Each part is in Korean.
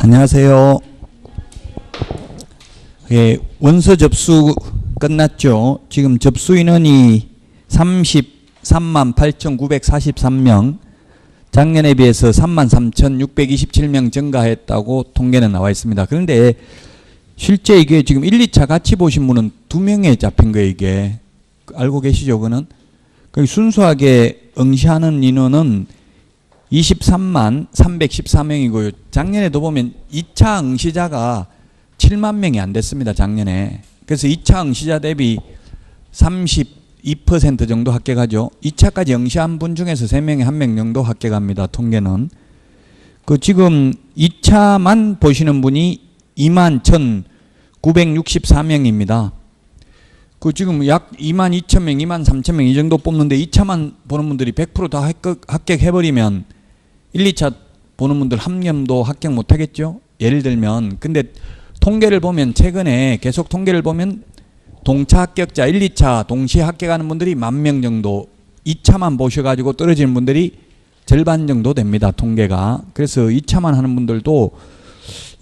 안녕하세요. 예, 원서 접수 끝났죠. 지금 접수 인원이 33만 8,943명, 작년에 비해서 33,627명 증가했다고 통계는 나와 있습니다. 그런데 실제 이게 지금 1, 2차 같이 보신 분은 2명에 잡힌 거예요. 이게 알고 계시죠? 그거는 순수하게 응시하는 인원은 23만 314명이고요. 작년에도 보면 2차 응시자가 7만 명이 안 됐습니다. 작년에. 그래서 2차 응시자 대비 32% 정도 합격하죠. 2차까지 응시한 분 중에서 3명에 1명 정도 합격합니다. 통계는. 지금 2차만 보시는 분이 2만 1,964명입니다. 지금 약 2만 2천 명, 2만 3천 명 이 정도 뽑는데 2차만 보는 분들이 100% 다 합격해버리면 1, 2차 보는 분들 한 명도 합격 못하겠죠? 예를 들면. 근데 통계를 보면 최근에 계속 통계를 보면 동차 합격자 1, 2차 동시에 합격하는 분들이 10,000명 정도, 2차만 보셔가지고 떨어지는 분들이 절반 정도 됩니다. 통계가. 그래서 2차만 하는 분들도,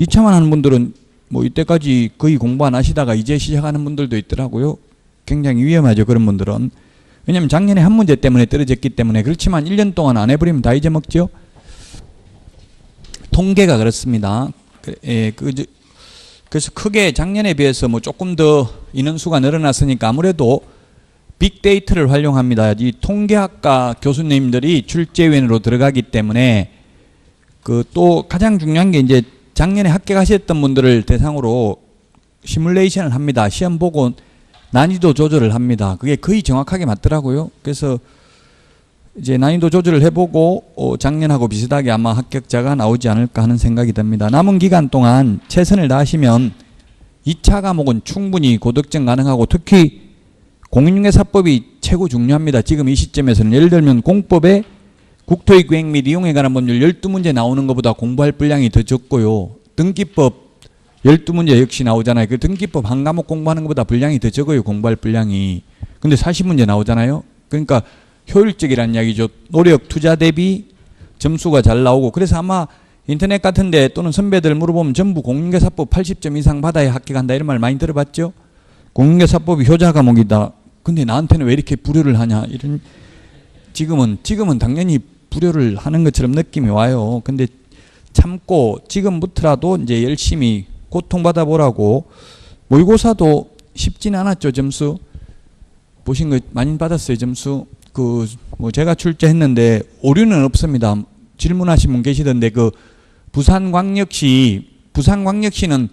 2차만 하는 분들은 뭐 이때까지 거의 공부 안 하시다가 이제 시작하는 분들도 있더라고요. 굉장히 위험하죠. 그런 분들은. 왜냐하면 작년에 한 문제 때문에 떨어졌기 때문에. 그렇지만 1년 동안 안 해버리면 다 잊어먹죠. 통계가 그렇습니다. 그래서 크게 작년에 비해서 뭐 조금 더 인원수가 늘어났으니까 아무래도 빅데이터를 활용합니다. 이 통계학과 교수님들이 출제위원으로 들어가기 때문에 또 가장 중요한 게 이제 작년에 합격하셨던 분들을 대상으로 시뮬레이션을 합니다. 시험 보고 난이도 조절을 합니다. 그게 거의 정확하게 맞더라고요. 그래서 이제 난이도 조절을 해보고 작년하고 비슷하게 아마 합격자가 나오지 않을까 하는 생각이 듭니다. 남은 기간 동안 최선을 다하시면 2차 과목은 충분히 고득점 가능하고 특히 공인중개사법이 최고 중요합니다. 지금 이 시점에서는 예를 들면 공법에 국토의 구획 및 이용에 관한 법률 12문제 나오는 것보다 공부할 분량이 더 적고요. 등기법 12문제 역시 나오잖아요. 그 등기법 한 과목 공부하는 것보다 분량이 더 적어요. 공부할 분량이. 근데 40문제 나오잖아요. 그러니까 효율적이라는 이야기죠. 노력 투자 대비 점수가 잘 나오고. 그래서 아마 인터넷 같은데 또는 선배들 물어보면 전부 공인중개사법 80점 이상 받아야 합격한다 이런 말 많이 들어봤죠. 공인중개사법이 효자 과목이다. 근데 나한테는 왜 이렇게 불효를 하냐 이런. 지금은 당연히 불효를 하는 것처럼 느낌이 와요. 근데 참고 지금부터라도 이제 열심히 고통받아 보라고. 모의고사도 쉽지는 않았죠. 점수 보신 거 많이 받았어요. 점수. 뭐 제가 출제했는데 오류는 없습니다. 질문하신 분 계시던데 부산광역시는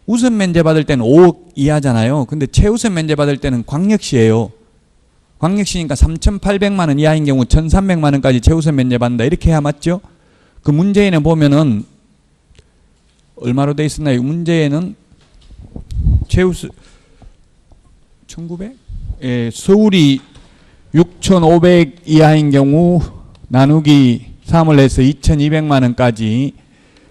우선 면제 받을 때는 5억 이하잖아요. 근데 최우선 면제 받을 때는 광역시예요. 광역시니까 3,800만 원 이하인 경우 1,300만 원까지 최우선 면제 받는다. 이렇게 해야 맞죠? 문제에는 보면은 얼마로 돼 있었나요? 문제에는 최우선 1,900? 예, 서울이 6,500 이하인 경우 나누기 3을 해서 2,200만 원까지.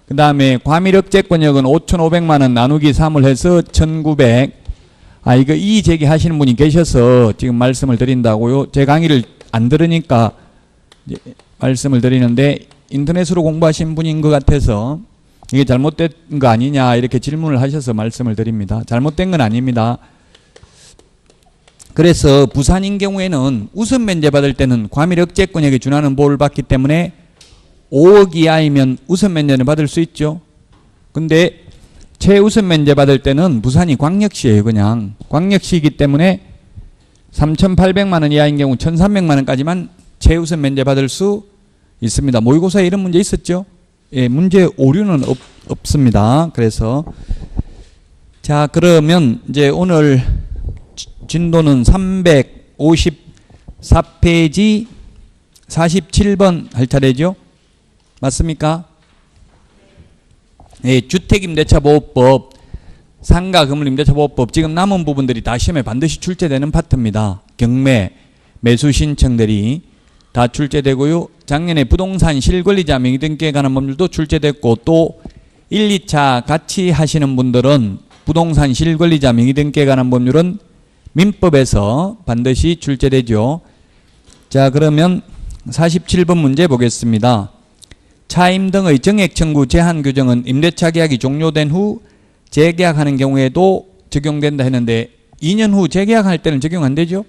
그 다음에 과밀억제권역은 5,500만 원 나누기 3을 해서 1,900. 이거 이의 제기하시는 분이 계셔서 지금 말씀을 드린다고요. 제 강의를 안 들으니까 말씀을 드리는데 인터넷으로 공부하신 분인 것 같아서 이게 잘못된 거 아니냐 이렇게 질문을 하셔서 말씀을 드립니다. 잘못된 건 아닙니다. 그래서 부산인 경우에는 우선 면제 받을 때는 과밀억제권역에 준하는 보호를 받기 때문에 5억 이하이면 우선 면제를 받을 수 있죠. 근데 최우선 면제 받을 때는 부산이 광역시예요. 그냥 광역시이기 때문에 3,800만 원 이하인 경우 1,300만 원까지만 최우선 면제 받을 수 있습니다. 모의고사에 이런 문제 있었죠. 예, 문제 오류는 없습니다. 그래서 자, 그러면 이제 오늘 진도는 354페이지 47번 할 차례죠. 맞습니까? 예, 주택임대차보호법, 상가건물임대차보호법 지금 남은 부분들이 다 시험에 반드시 출제되는 파트입니다. 경매, 매수 신청들이 다 출제되고요. 작년에 부동산 실권리자 명의등기에 관한 법률도 출제됐고 또 1, 2차 같이 하시는 분들은 부동산 실권리자 명의등기에 관한 법률은 민법에서 반드시 출제되죠. 자, 그러면 47번 문제 보겠습니다. 차임 등의 정액 청구 제한 규정은 임대차 계약이 종료된 후 재계약하는 경우에도 적용된다 했는데 2년 후 재계약할 때는 적용 안 되죠?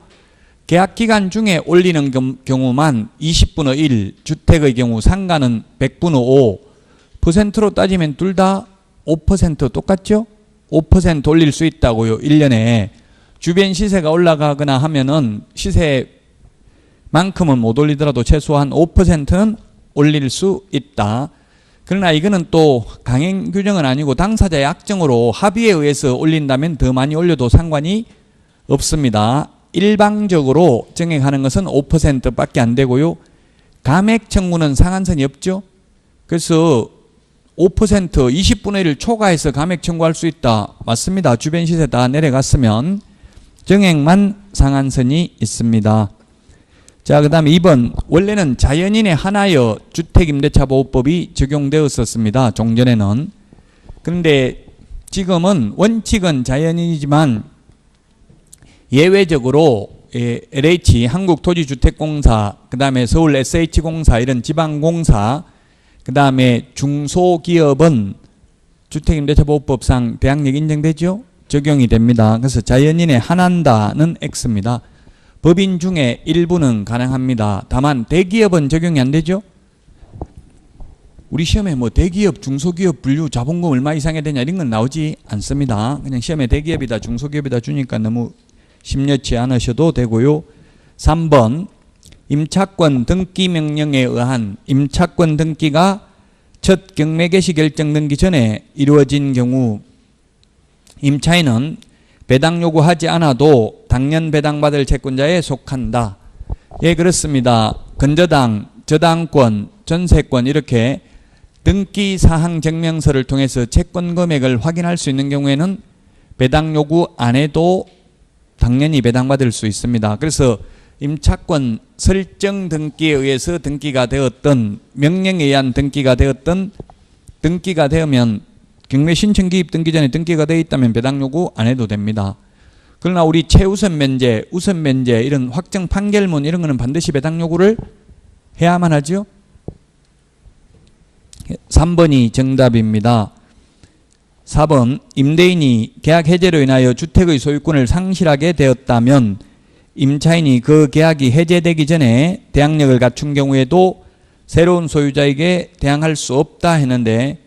계약 기간 중에 올리는 경우만 20분의 1, 주택의 경우 상가는 100분의 5, 퍼센트로 따지면 둘 다 5% 똑같죠? 5% 올릴 수 있다고요. 1년에. 주변 시세가 올라가거나 하면은 시세만큼은 못 올리더라도 최소한 5%는 올릴 수 있다. 그러나 이거는 또 강행 규정은 아니고 당사자의 약정으로 합의에 의해서 올린다면 더 많이 올려도 상관이 없습니다. 일방적으로 정액하는 것은 5%밖에 안 되고요. 감액 청구는 상한선이 없죠. 그래서 5% 20분의 1을 초과해서 감액 청구할 수 있다. 맞습니다. 주변 시세 다 내려갔으면 정액만 상한선이 있습니다. 자, 그 다음에 2번. 원래는 자연인에 한하여 주택임대차보호법이 적용되었었습니다. 종전에는. 그런데 지금은 원칙은 자연인이지만 예외적으로 LH, 한국토지주택공사, 그 다음에 서울 SH공사 이런 지방공사, 그 다음에 중소기업은 주택임대차보호법상 대항력 인정되죠? 적용이 됩니다. 그래서 자연인에 한한다는 X입니다. 법인 중에 일부는 가능합니다. 다만 대기업은 적용이 안 되죠? 우리 시험에 뭐 대기업, 중소기업 분류 자본금 얼마 이상이 되냐 이런 건 나오지 않습니다. 그냥 시험에 대기업이다, 중소기업이다 주니까 너무 심려치 않으셔도 되고요. 3번. 임차권 등기 명령에 의한 임차권 등기가 첫 경매 개시 결정 등기 전에 이루어진 경우 임차인은 배당 요구하지 않아도 당연 배당받을 채권자에 속한다. 예, 그렇습니다. 건저당, 저당권, 전세권 이렇게 등기 사항 증명서를 통해서 채권 금액을 확인할 수 있는 경우에는 배당 요구 안 해도 당연히 배당받을 수 있습니다. 그래서 임차권 설정 등기에 의해서 등기가 되었던 명령에 의한 등기가 되었던 등기가 되면 경매 신청 기입 등기 전에 등기가 되어 있다면 배당 요구 안 해도 됩니다. 그러나 우리 최우선 면제, 우선 면제 이런 확정 판결문 이런 거는 반드시 배당 요구를 해야만 하죠. 3번이 정답입니다. 4번. 임대인이 계약 해제로 인하여 주택의 소유권을 상실하게 되었다면 임차인이 그 계약이 해제되기 전에 대항력을 갖춘 경우에도 새로운 소유자에게 대항할 수 없다 했는데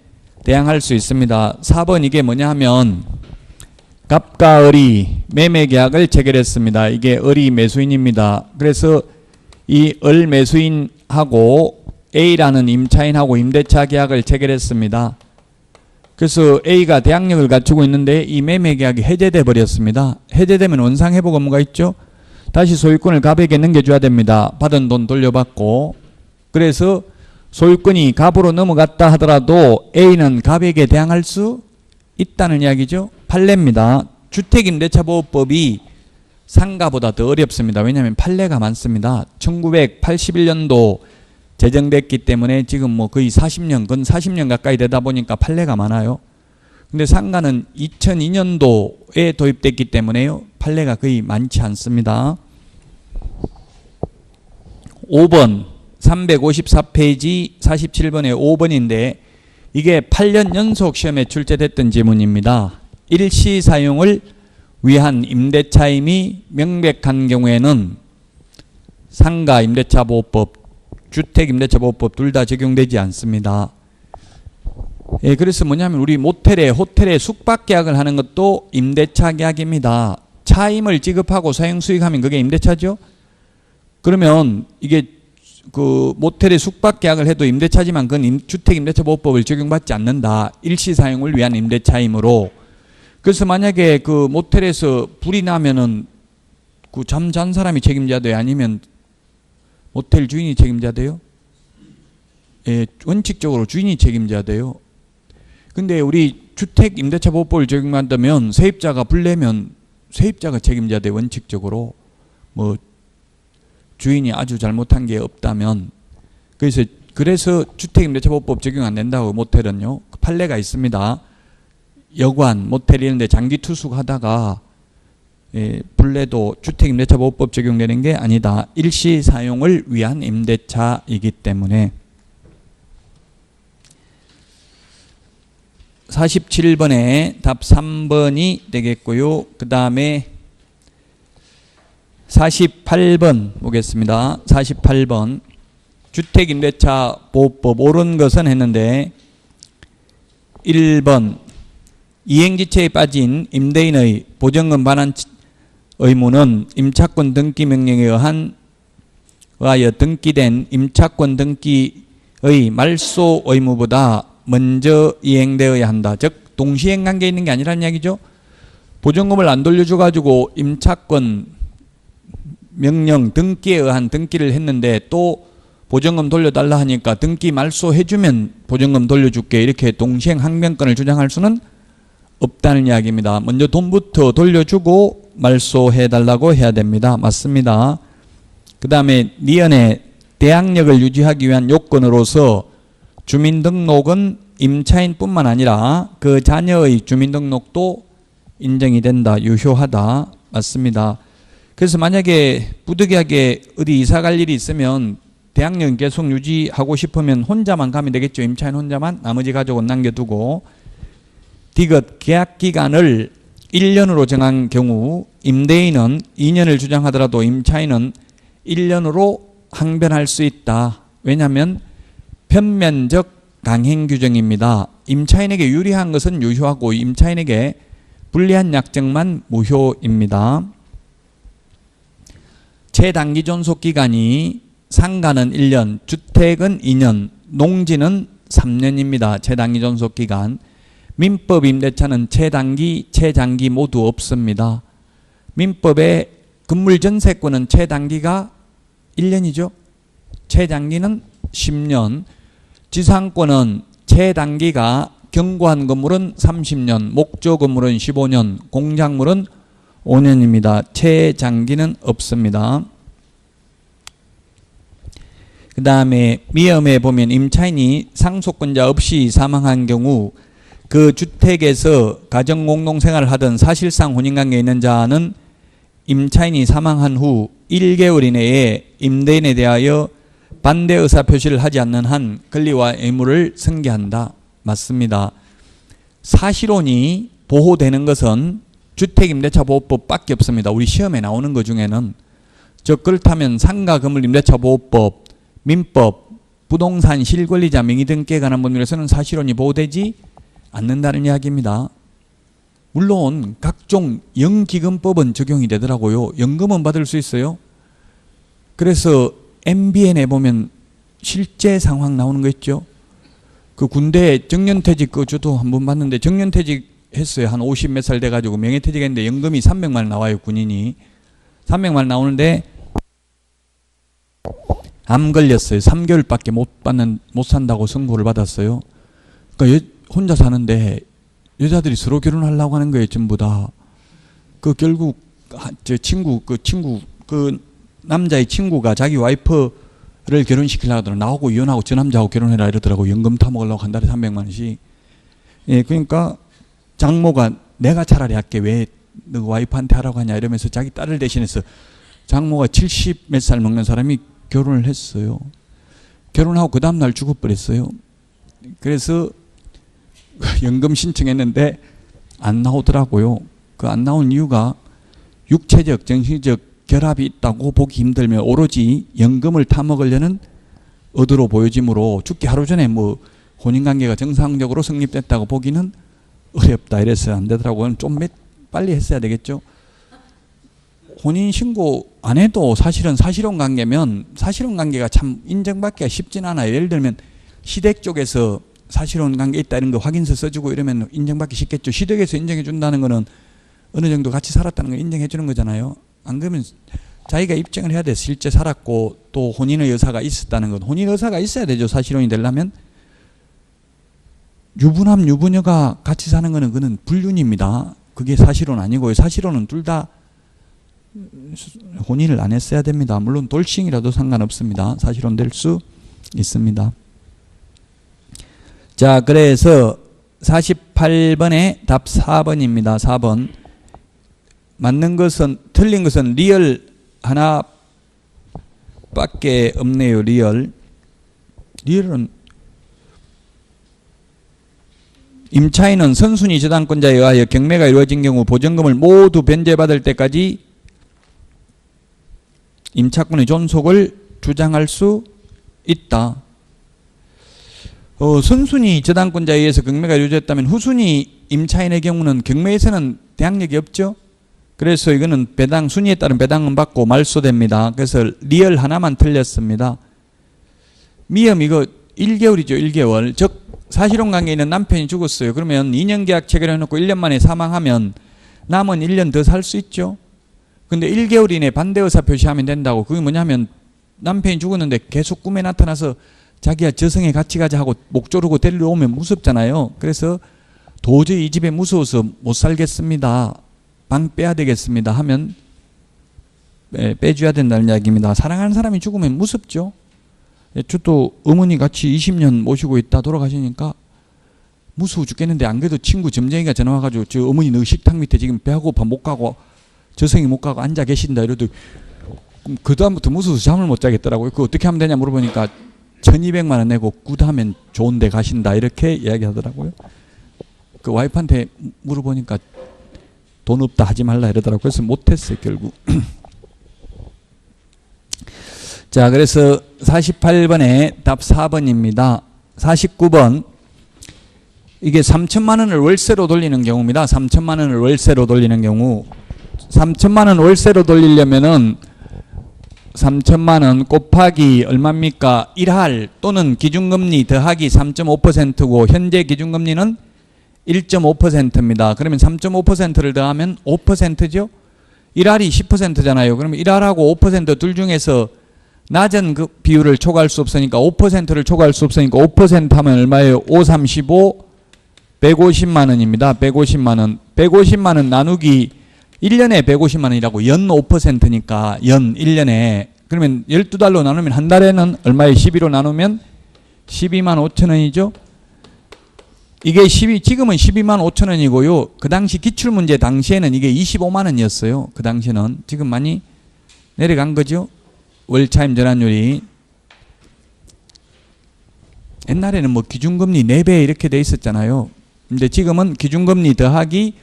대항할 수 있습니다. 4번 이게 뭐냐 하면 갑과 을이 매매 계약을 체결했습니다. 이게 을이 매수인입니다. 그래서 이 을 매수인하고 A라는 임차인하고 임대차 계약을 체결했습니다. 그래서 A가 대항력을 갖추고 있는데 이 매매 계약이 해제돼 버렸습니다. 해제되면 원상회복 의무가 있죠. 다시 소유권을 갑에게 넘겨줘야 됩니다. 받은 돈 돌려받고. 그래서 소유권이 갑으로 넘어갔다 하더라도 A는 갑에게 대항할 수 있다는 이야기죠. 판례입니다. 주택임대차보호법이 상가보다 더 어렵습니다. 왜냐하면 판례가 많습니다. 1981년도 제정됐기 때문에 지금 뭐 거의 40년, 건 40년 가까이 되다 보니까 판례가 많아요. 근데 상가는 2002년도에 도입됐기 때문에요. 판례가 거의 많지 않습니다. 5번 354페이지 47번에 5번인데 이게 8년 연속 시험에 출제됐던 지문입니다. 일시 사용을 위한 임대차임이 명백한 경우에는 상가 임대차보호법, 주택임대차보호법 둘 다 적용되지 않습니다. 예, 그래서 뭐냐면 우리 모텔에 호텔에 숙박계약을 하는 것도 임대차 계약입니다. 차임을 지급하고 사용수익하면 그게 임대차죠. 그러면 이게 그 모텔에 숙박계약을 해도 임대차지만 그건 주택임대차보호법을 적용받지 않는다. 일시사용을 위한 임대차이므로. 그래서 만약에 그 모텔에서 불이 나면은 그 잠 잔 사람이 책임져야 돼요? 아니면 모텔 주인이 책임져야 돼요? 예, 원칙적으로 주인이 책임져야 돼요. 근데 우리 주택임대차보호법을 적용한다면 세입자가 불내면 세입자가 책임져야 돼요. 원칙적으로. 뭐 주인이 아주 잘못한 게 없다면. 그래서 주택임대차보호법 적용 안 된다고 모텔은요. 판례가 있습니다. 여관, 모텔 이런 데 장기 투숙하다가 불내도 주택임대차보호법 적용되는 게 아니다. 일시 사용을 위한 임대차이기 때문에. 47번에 답 3번이 되겠고요. 그 다음에 48번 보겠습니다. 48번 주택임대차 보호법 옳은 것은 했는데 1번 이행지체에 빠진 임대인의 보증금 반환 의무는 임차권 등기 명령에 의하여 등기된 임차권 등기의 말소 의무보다 먼저 이행되어야 한다. 즉 동시행 관계에 있는 게 아니라는 이야기죠. 보증금을 안 돌려줘 가지고 임차권 명령 등기에 의한 등기를 했는데 또 보증금 돌려달라 하니까 등기 말소해주면 보증금 돌려줄게 이렇게 동시행 항변권을 주장할 수는 없다는 이야기입니다. 먼저 돈부터 돌려주고 말소해달라고 해야 됩니다. 맞습니다. 그 다음에 니은의 대항력을 유지하기 위한 요건으로서 주민등록은 임차인뿐만 아니라 그 자녀의 주민등록도 인정이 된다. 유효하다. 맞습니다. 그래서 만약에 부득이하게 어디 이사 갈 일이 있으면 대항력은 계속 유지하고 싶으면 혼자만 가면 되겠죠. 임차인 혼자만. 나머지 가족은 남겨두고. 디귿 계약기간을 1년으로 정한 경우 임대인은 2년을 주장하더라도 임차인은 1년으로 항변할 수 있다. 왜냐하면 편면적 강행 규정입니다. 임차인에게 유리한 것은 유효하고 임차인에게 불리한 약정만 무효입니다. 최단기 존속기간이 상가는 1년, 주택은 2년, 농지는 3년입니다. 최단기 존속기간. 민법 임대차는 최단기, 최장기 모두 없습니다. 민법의 건물전세권은 최단기가 1년이죠. 최장기는 10년. 지상권은 최단기가 경고한 건물은 30년, 목조 건물은 15년, 공작물은 5년입니다. 최장기는 없습니다. 그 다음에 미음에 보면 임차인이 상속권자 없이 사망한 경우 그 주택에서 가정공동생활을 하던 사실상 혼인관계에 있는 자는 임차인이 사망한 후 1개월 이내에 임대인에 대하여 반대 의사표시를 하지 않는 한 권리와 의무를 승계한다. 맞습니다. 사실혼이 보호되는 것은 주택임대차보호법밖에 없습니다. 우리 시험에 나오는 것 중에는. 그렇다면 상가건물임대차보호법, 민법, 부동산 실권리자 명의 등기에 관한 법률에서는 사실혼이 보호되지 않는다는 이야기입니다. 물론 각종 연기금법은 적용이 되더라고요. 연금은 받을 수 있어요. 그래서 MBN에 보면 실제 상황 나오는 거 있죠. 그 군대 정년퇴직 저도 한번 봤는데 정년퇴직 했어요. 한 50 몇 살 돼가지고 명예퇴직했는데 연금이 300만 원 나와요. 군인이 300만 원 나오는데 암 걸렸어요. 3개월밖에 못 산다고 선고를 받았어요. 그러니까 혼자 사는데 여자들이 서로 결혼하려고 하는 거예요. 전부 다. 그 결국 그 남자의 친구가 자기 와이프를 결혼시키려고 하더라고. 나하고 이혼하고 저 남자하고 결혼해라 이러더라고. 연금 타먹으려고 한 달에 300만 원씩. 예, 그러니까 장모가 내가 차라리 할게 왜 너 와이프한테 하라고 하냐 이러면서 자기 딸을 대신해서 장모가 70 몇 살 먹는 사람이 결혼을 했어요. 결혼하고 그 다음날 죽어버렸어요. 그래서 연금 신청했는데 안 나오더라고요. 그 안 나온 이유가 육체적, 정신적 결합이 있다고 보기 힘들면 오로지 연금을 타먹으려는 의도로 보여지므로 죽기 하루 전에 뭐 혼인관계가 정상적으로 성립됐다고 보기는 어렵다 이래서 안 되더라고요. 좀 빨리 했어야 되겠죠. 혼인신고 안 해도 사실은 사실혼 관계면 사실혼 관계가 참 인정받기가 쉽진 않아요. 예를 들면 시댁 쪽에서 사실혼 관계 있다 이런 거 확인서 써주고 이러면 인정받기 쉽겠죠. 시댁에서 인정해 준다는 거는 어느 정도 같이 살았다는 걸 인정해 주는 거잖아요. 안 그러면 자기가 입증을 해야 돼. 실제 살았고 또 혼인의 의사가 있었다는 것. 혼인 의사가 있어야 되죠. 사실혼이 되려면. 유부남 유부녀가 같이 사는 거는 그는 불륜입니다. 그게 사실혼 아니고요. 사실혼은 둘 다 혼인을 안 했어야 됩니다. 물론 돌싱이라도 상관없습니다. 사실혼 될 수 있습니다. 자, 그래서 48번에 답 4번입니다. 4번. 맞는 것은, 틀린 것은 리얼 하나밖에 없네요. 리얼은 임차인은 선순위 저당권자에 의하여 경매가 이루어진 경우 보전금을 모두 변제받을 때까지 임차권의 존속을 주장할 수 있다. 선순위 저당권자에 의해서 경매가 이루어졌다면 후순위 임차인의 경우는 경매에서는 대항력이 없죠. 그래서 이거는 배당, 순위에 따른 배당은 받고 말소됩니다. 그래서 리얼 하나만 틀렸습니다. 미음 이거 1개월이죠. 1개월. 즉 사실혼 관계에 있는 남편이 죽었어요. 그러면 2년 계약 체결해 놓고 1년 만에 사망하면 남은 1년 더 살 수 있죠. 근데 1개월 이내에 반대 의사 표시하면 된다고. 그게 뭐냐면 남편이 죽었는데 계속 꿈에 나타나서 자기야 저승에 같이 가자 하고 목 조르고 데리러 오면 무섭잖아요. 그래서 도저히 이 집에 무서워서 못 살겠습니다. 방 빼야 되겠습니다 하면 빼줘야 된다는 이야기입니다. 사랑하는 사람이 죽으면 무섭죠. 저도 어머니 같이 20년 모시고 있다 돌아가시니까 무서워 죽겠는데 안 그래도 친구 점쟁이가 전화 와가지고 저 어머니 너 식탁 밑에 지금 배가 고파 못 가고 저승이 못 가고 앉아 계신다 이러더니 그 다음부터 무서워서 잠을 못 자겠더라고요. 그거 어떻게 하면 되냐 물어보니까 1200만 원 내고 굿하면 좋은 데 가신다 이렇게 이야기하더라고요. 그 와이프한테 물어보니까 돈 없다 하지 말라 이러더라고요. 그래서 못했어요 결국. 자, 그래서 48번에 답 4번입니다. 49번 이게 3천만 원을 월세로 돌리는 경우입니다. 3천만 원을 월세로 돌리는 경우 3천만 원 월세로 돌리려면은 3천만 원 곱하기 얼마입니까? 1할 또는 기준금리 더하기 3.5%고 현재 기준금리는 1.5%입니다. 그러면 3.5%를 더하면 5%죠? 1할이 10%잖아요. 그러면 1할하고 5% 둘 중에서 낮은 그 비율을 초과할 수 없으니까 5%를 초과할 수 없으니까 5% 하면 얼마예요? 5, 35, 150만 원입니다. 150만 원. 150만 원 나누기 1년에 150만 원이라고 연 5%니까 연 1년에 그러면 12달로 나누면 한 달에는 얼마에 12로 나누면 12만 5천 원이죠. 이게 지금은 12만 5천 원이고요. 그 당시 기출문제 당시에는 이게 25만 원이었어요. 그 당시에는. 지금 많이 내려간 거죠. 월차임 전환율이. 옛날에는 뭐 기준금리 4배 이렇게 돼 있었잖아요. 근데 지금은 기준금리 더하기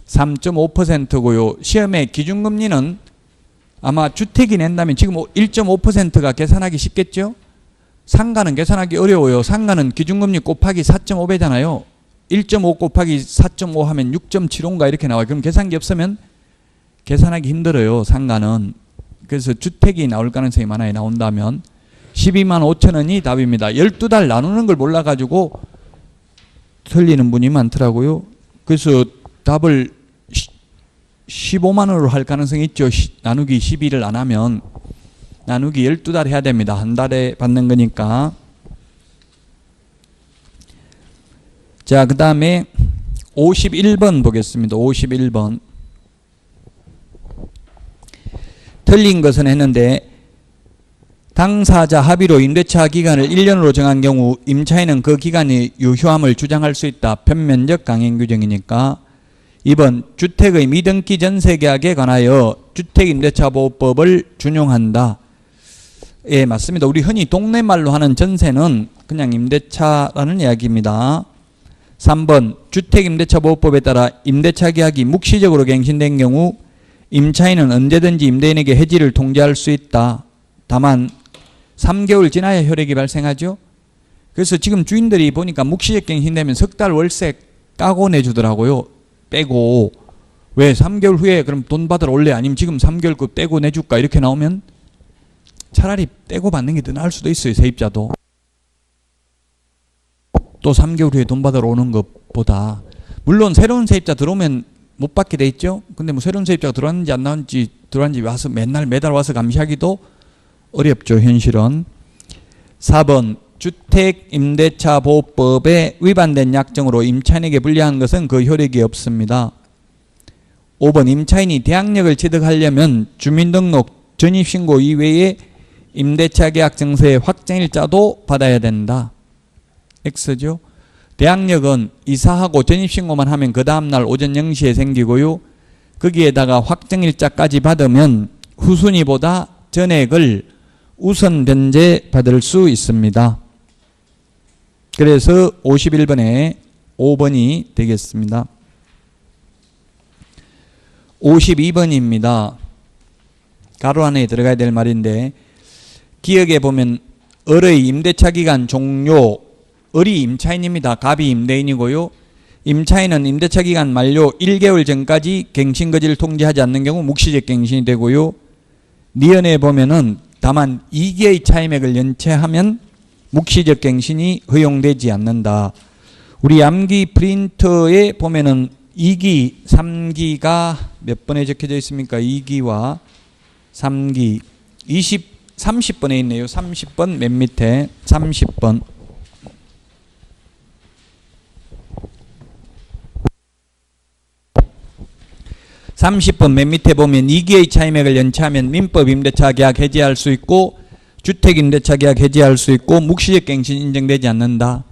3.5%고요. 시험에 기준금리는 아마 주택이 낸다면 지금 1.5%가 계산하기 쉽겠죠? 상가는 계산하기 어려워요. 상가는 기준금리 곱하기 4.5배잖아요. 1.5 곱하기 4.5 하면 6.75인가 이렇게 나와요. 그럼 계산기 없으면 계산하기 힘들어요. 상가는. 그래서 주택이 나올 가능성이 많아요. 나온다면 12만 5천 원이 답입니다. 12달 나누는 걸 몰라가지고 틀리는 분이 많더라고요. 그래서 답을 15만 원으로 할 가능성이 있죠. 나누기 12를 안 하면 나누기 12달 해야 됩니다. 한 달에 받는 거니까. 자, 그 다음에 51번 보겠습니다. 51번. 틀린 것은 했는데 당사자 합의로 임대차 기간을 1년으로 정한 경우 임차인은 그 기간의 유효함을 주장할 수 있다. 편면적 강행 규정이니까. 2번 주택의 미등기 전세계약에 관하여 주택임대차보호법을 준용한다. 예, 맞습니다. 우리 흔히 동네 말로 하는 전세는 그냥 임대차라는 이야기입니다. 3번 주택임대차보호법에 따라 임대차 계약이 묵시적으로 갱신된 경우 임차인은 언제든지 임대인에게 해지를 통지할 수 있다. 다만 3개월 지나야 효력이 발생하죠. 그래서 지금 주인들이 보니까 묵시적 갱신되면 석 달 월세 까고 내주더라고요. 빼고. 왜 3개월 후에 그럼 돈 받으러 올래? 아니면 지금 3개월 그 떼고 내줄까? 이렇게 나오면 차라리 떼고 받는 게 더 나을 수도 있어요. 세입자도. 또 3개월 후에 돈 받으러 오는 것보다. 물론 새로운 세입자 들어오면 못 받게 돼 있죠. 근데 뭐 새로운 세입자가 들어왔는지 안 나왔는지 들어왔는지 와서 매달 와서 감시하기도 어렵죠. 현실은. 4번 주택임대차보호법에 위반된 약정으로 임차인에게 불리한 것은 그 효력이 없습니다. 5번 임차인이 대항력을 취득하려면 주민등록 전입신고 이외에 임대차 계약 증서의 확정일자도 받아야 된다. X죠. 대항력은 이사하고 전입신고만 하면 그 다음날 오전 0시에 생기고요. 거기에다가 확정일자까지 받으면 후순위보다 전액을 우선 변제 받을 수 있습니다. 그래서 51번에 5번이 되겠습니다. 52번입니다. 가로 안에 들어가야 될 말인데 기역에 보면 을의 임대차 기간 종료, 을이 임차인입니다. 갑이 임대인이고요. 임차인은 임대차 기간 만료 1개월 전까지 갱신거지를 통지하지 않는 경우 묵시적 갱신이 되고요. 니은에 보면은 다만 2기의 차임액을 연체하면 묵시적 갱신이 허용되지 않는다. 우리 암기 프린터에 보면은 2기, 3기가 몇 번에 적혀져 있습니까? 2기와 3기 30번에 있네요. 30번 맨 밑에 30번. 맨 밑에 보면 2기의 차임액을 연체하면 민법 임대차 계약 해지할 수 있고 주택 임대차 계약 해지할 수 있고 묵시적 갱신 인정되지 않는다.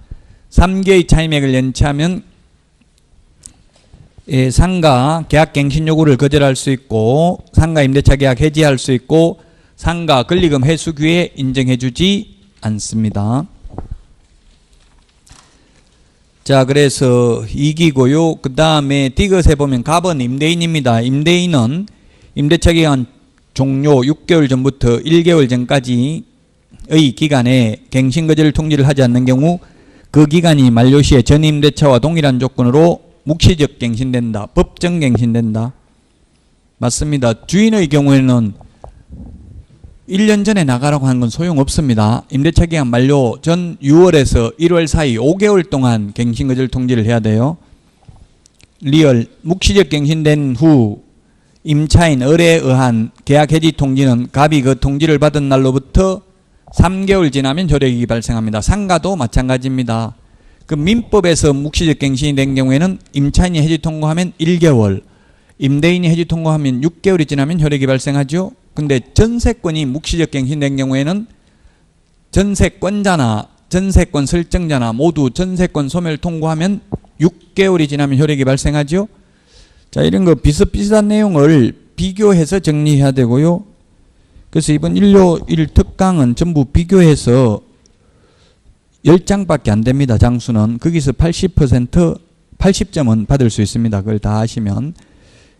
3기의 차임액을 연체하면 상가 계약 갱신 요구를 거절할 수 있고 상가 임대차 계약 해지할 수 있고 상가 권리금 회수 기회 인정해주지 않습니다. 자, 그래서 2기고요. 그 다음에 디귿에 보면 갑은 임대인입니다. 임대인은 임대차 기간 종료 6개월 전부터 1개월 전까지의 기간에 갱신거절 통지를 하지 않는 경우 그 기간이 만료 시에 전임대차와 동일한 조건으로 묵시적 갱신된다. 법정 갱신된다. 맞습니다. 주인의 경우에는 1년 전에 나가라고 하는 건 소용없습니다. 임대차 기간 만료 전 6월에서 1월 사이 5개월 동안 갱신거절 통지를 해야 돼요. 리얼 묵시적 갱신된 후 임차인 을에 의한 계약 해지 통지는 갑이 그 통지를 받은 날로부터 3개월 지나면 효력이 발생합니다. 상가도 마찬가지입니다. 그 민법에서 묵시적 갱신이 된 경우에는 임차인이 해지 통고하면 1개월, 임대인이 해지 통고하면 6개월이 지나면 효력이 발생하죠. 근데 전세권이 묵시적 갱신된 경우에는 전세권자나 전세권 설정자나 모두 전세권 소멸 통고하면 6개월이 지나면 효력이 발생하죠. 자, 이런 거 비슷비슷한 내용을 비교해서 정리해야 되고요. 그래서 이번 1료1 특강은 전부 비교해서 10장밖에 안 됩니다. 장수는. 거기서 80점은 받을 수 있습니다. 그걸 다 하시면.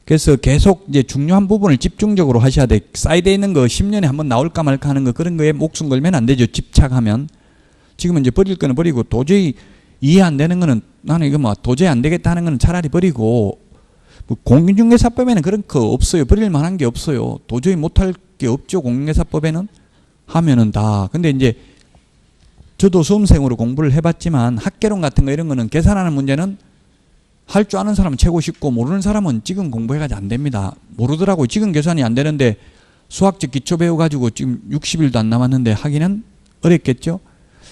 그래서 계속 이제 중요한 부분을 집중적으로 하셔야 돼. 사이드에 있는 거 10년에 한번 나올까 말까 하는 거 그런 거에 목숨 걸면 안 되죠. 집착하면. 지금은 이제 버릴 거는 버리고 도저히 이해 안 되는 거는 나는 이거 뭐 도저히 안 되겠다 하는 거는 차라리 버리고 뭐 공인중개사법에는 그런 거 없어요. 버릴 만한 게 없어요. 도저히 못할 게 없죠. 공인중개사법에는 하면은 다. 근데 이제 저도 수험생으로 공부를 해봤지만 학개론 같은 거 이런 거는 계산하는 문제는 할 줄 아는 사람은 채고 쉽고 모르는 사람은 지금 공부해가지고 안 됩니다. 모르더라고요. 지금 계산이 안 되는데 수학적 기초 배워가지고 지금 60일도 안 남았는데 하기는 어렵겠죠.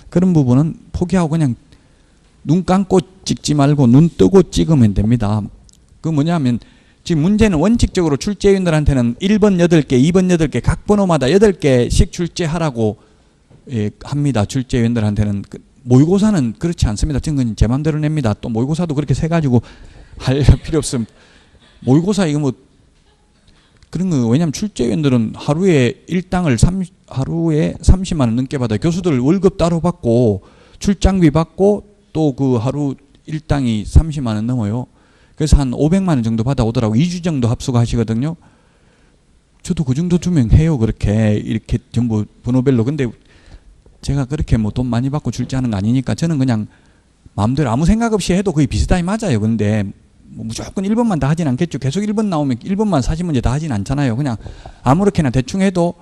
그런 부분은 포기하고 그냥 눈 감고 찍지 말고 눈 뜨고 찍으면 됩니다. 그 뭐냐면 지금 문제는 원칙적으로 출제위원들한테는 1번 8개, 2번 8개 각 번호마다 8개씩 출제하라고 합니다. 출제위원들한테는. 모의고사는 그렇지 않습니다. 지금 제 맘대로 냅니다. 또 모의고사도 그렇게 세가지고 할 필요 없음. 모의고사 이거 뭐 그런 거 왜냐면 출제위원들은 하루에 일당을 하루에 30만 원 넘게 받아요. 교수들 월급 따로 받고 출장비 받고 또 그 하루 일당이 30만 원 넘어요. 그래서 한 500만 원 정도 받아오더라고. 2주 정도 합수가 하시거든요. 저도 그 정도 주면 해요. 그렇게 이렇게 전부 번호별로. 근데 제가 그렇게 뭐 돈 많이 받고 출제하는 거 아니니까 저는 그냥 마음대로 아무 생각 없이 해도 거의 비슷하게 맞아요. 근데 뭐 무조건 1번만 다 하진 않겠죠. 계속 1번 나오면 1번만 40문제 다 하진 않잖아요. 그냥 아무렇게나 대충 해도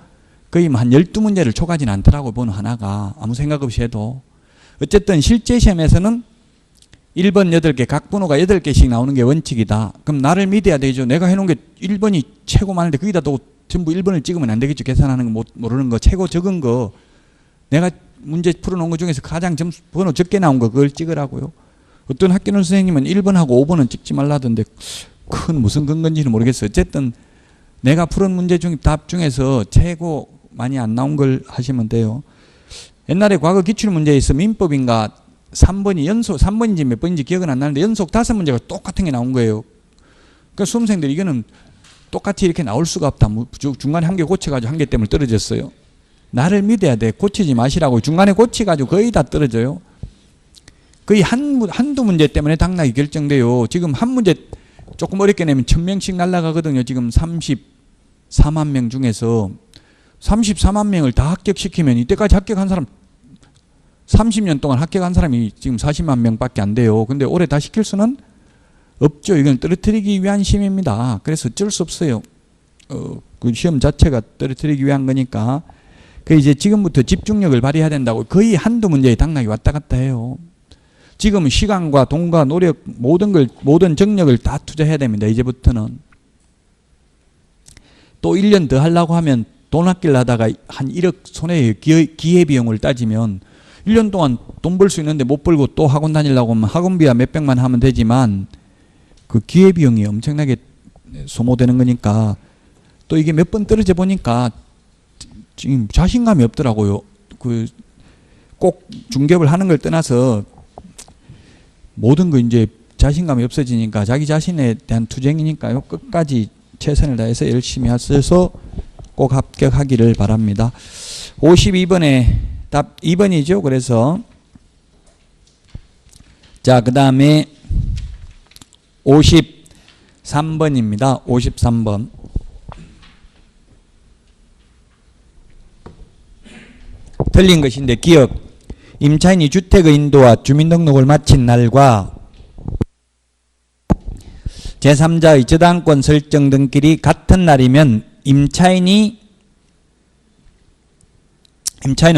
거의 한 12문제를 초과하진 않더라고요. 번호 하나가. 아무 생각 없이 해도. 어쨌든 실제 시험에서는 1번 8개, 각 번호가 8개씩 나오는 게 원칙이다. 그럼 나를 믿어야 되죠. 내가 해놓은 게 1번이 최고 많은데 거기다 또 전부 1번을 찍으면 안 되겠죠. 계산하는 거 모르는 거. 최고 적은 거. 내가 문제 풀어놓은 것 중에서 가장 점수 번호 적게 나온 거 그걸 찍으라고요. 어떤 학교는 선생님은 1번하고 5번은 찍지 말라던데 큰 무슨 근거인지는 모르겠어요. 어쨌든 내가 푸른 문제 중 답 중에서 최고 많이 안 나온 걸 하시면 돼요. 옛날에 과거 기출문제에 있어 민법인가 3번이 연속 3번인지 몇 번인지 기억은 안 나는데 연속 5문제가 똑같은 게 나온 거예요. 그러니까 수험생들이 이거는 똑같이 이렇게 나올 수가 없다. 중간에 한 개 고쳐가지고 한 개 때문에 떨어졌어요. 나를 믿어야 돼. 고치지 마시라고. 중간에 고치가지고 거의 다 떨어져요. 거의 한두 문제 때문에 당락이 결정돼요. 지금 한 문제 조금 어렵게 내면 1000명씩 날아가거든요. 지금 34만 명 중에서 34만 명을 다 합격시키면 이때까지 합격한 사람 30년 동안 합격한 사람이 지금 40만 명밖에 안 돼요. 근데 올해 다 시킬 수는 없죠. 이건 떨어뜨리기 위한 시험입니다. 그래서 어쩔 수 없어요. 그 시험 자체가 떨어뜨리기 위한 거니까. 그 이제 지금부터 집중력을 발휘해야 된다고 거의 한두 문제에 당락이 왔다 갔다 해요. 지금은 시간과 돈과 노력 모든 정력을 다 투자해야 됩니다. 이제부터는. 또 1년 더 하려고 하면 돈 아끼려 하다가 한 1억 손해예요. 기회비용을 따지면 1년 동안 돈 벌 수 있는데 못 벌고 또 학원 다니려고 하면 학원비야 몇백만 하면 되지만 그 기회비용이 엄청나게 소모되는 거니까 또 이게 몇 번 떨어져 보니까 지금 자신감이 없더라고요. 그 꼭 중개업을 하는 걸 떠나서 모든 거 이제 자신감이 없어지니까 자기 자신에 대한 투쟁이니까요. 끝까지 최선을 다해서 열심히 하셔서 꼭 합격하기를 바랍니다. 52번에 답 2번이죠. 그래서 자, 그 다음에 53번입니다. 53번. 틀린 것인데 기억. 임차인이 주택의 인도와 주민등록을 마친 날과 제3자의 저당권 설정 등길이 같은 날이면 임차인은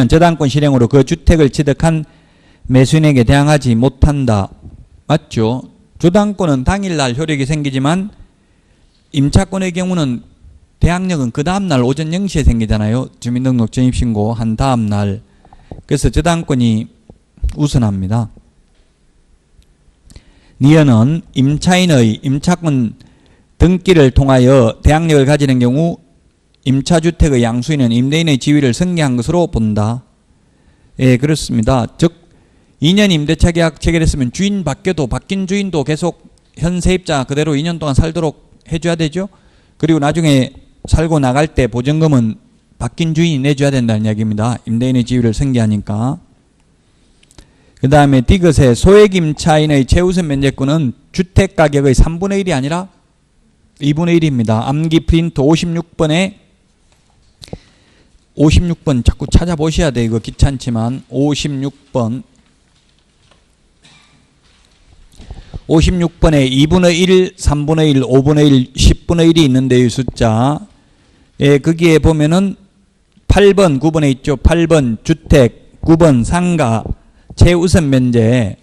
저당권 실행으로 그 주택을 취득한 매수인에게 대항하지 못한다. 맞죠? 저당권은 당일날 효력이 생기지만 임차권의 경우는 대항력은 그 다음날 오전 0시에 생기잖아요. 주민등록 전입신고 한 다음날. 그래서 저당권이 우선합니다. 니은은 임차인의 임차권 등기를 통하여 대항력을 가지는 경우 임차주택의 양수인은 임대인의 지위를 승계한 것으로 본다. 예, 그렇습니다. 즉 2년 임대차 계약 체결했으면 주인 바뀌어도 바뀐 주인도 계속 현 세입자 그대로 2년 동안 살도록 해줘야 되죠. 그리고 나중에 살고 나갈 때 보증금은 바뀐 주인이 내줘야 된다는 이야기입니다. 임대인의 지위를 승계하니까. 그 다음에 디귿의 소액 임차인의 최우선 면제권은 주택가격의 3분의 1이 아니라 2분의 1입니다. 암기 프린트 56번에 56번 자꾸 찾아보셔야 돼. 이거 귀찮지만 56번에 2분의 1, 3분의 1, 5분의 1, 10분의 1이 있는데 이 숫자. 예, 거기에 보면은 8번, 9번에 있죠. 8번 주택, 9번 상가, 최우선 면제,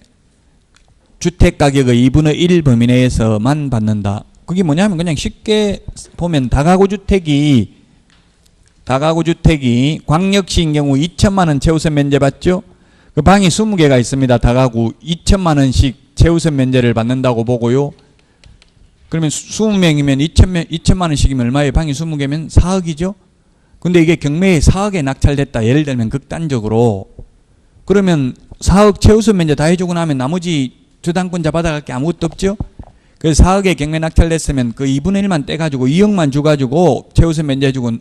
주택 가격의 2분의 1 범위 내에서만 받는다. 그게 뭐냐면 그냥 쉽게 보면 다가구 주택이 광역시인 경우 2천만 원 최우선 면제 받죠. 그 방이 20개가 있습니다. 다가구 2천만 원씩 최우선 면제를 받는다고 보고요. 그러면 20명이면 2천만 원씩이면 얼마예요? 방이 20개면 4억이죠. 근데 이게 경매에 4억에 낙찰됐다. 예를 들면 극단적으로. 그러면 4억 최우선 면제 다 해주고 나면 나머지 저당권자 받아갈 게 아무것도 없죠. 그래서 4억에 경매 낙찰됐으면 그 2분의 1만 떼가지고 2억만 줘가지고 최우선 면제 해주고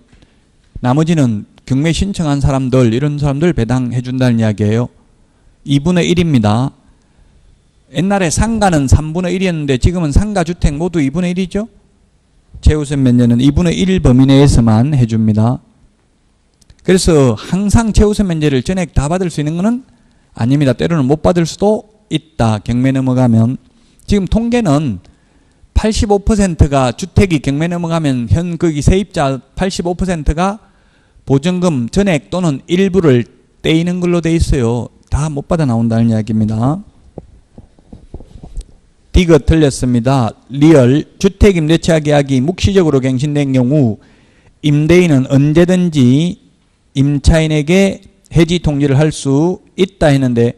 나머지는 경매 신청한 사람들 이런 사람들 배당해 준다는 이야기예요. 2분의 1입니다. 옛날에 상가는 3분의 1이었는데 지금은 상가 주택 모두 2분의 1이죠. 최우선 면제는 2분의 1 범위 내에서만 해줍니다. 그래서 항상 최우선 면제를 전액 다 받을 수 있는 것은 아닙니다. 때로는 못 받을 수도 있다. 경매 넘어가면. 지금 통계는 85%가 주택이 경매 넘어가면 현 거기 세입자 85%가 보증금 전액 또는 일부를 떼이는 걸로 돼 있어요. 다 못 받아 나온다는 이야기입니다. 디귿 틀렸습니다. 리얼 주택임대차 계약이 묵시적으로 갱신된 경우 임대인은 언제든지 임차인에게 해지 통지를 할 수 있다 했는데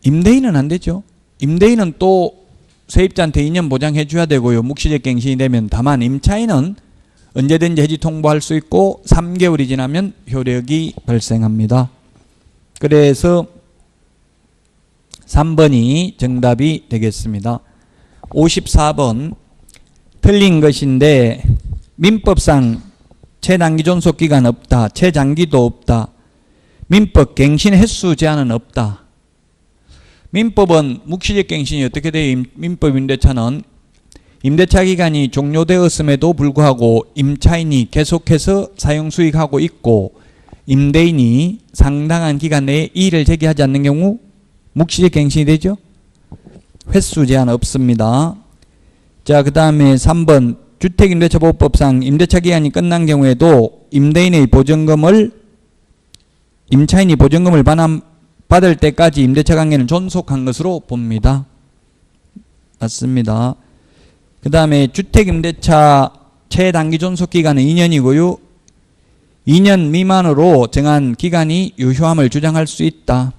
임대인은 안 되죠. 임대인은 또 세입자한테 2년 보장해 줘야 되고요. 묵시적 갱신이 되면. 다만 임차인은 언제든지 해지 통보할 수 있고 3개월이 지나면 효력이 발생합니다. 그래서 3번이 정답이 되겠습니다. 54번 틀린 것인데 민법상 최단기 존속 기간 없다. 최장기도 없다. 민법 갱신 횟수 제한은 없다. 민법은 묵시적 갱신이 어떻게 돼요? 민법 임대차는 임대차 기간이 종료되었음에도 불구하고 임차인이 계속해서 사용 수익하고 있고 임대인이 상당한 기간 내에 이의를 제기하지 않는 경우 묵시적 갱신이 되죠. 횟수 제한 없습니다. 자, 그 다음에 3번 주택임대차보호법상 임대차 기간이 끝난 경우에도 임대인의 보증금을 임차인이 보증금을 받을 때까지 임대차 관계는 존속한 것으로 봅니다. 맞습니다. 그 다음에 주택임대차 최단기 존속기간은 2년이고요. 2년 미만으로 정한 기간이 유효함을 주장할 수 있다.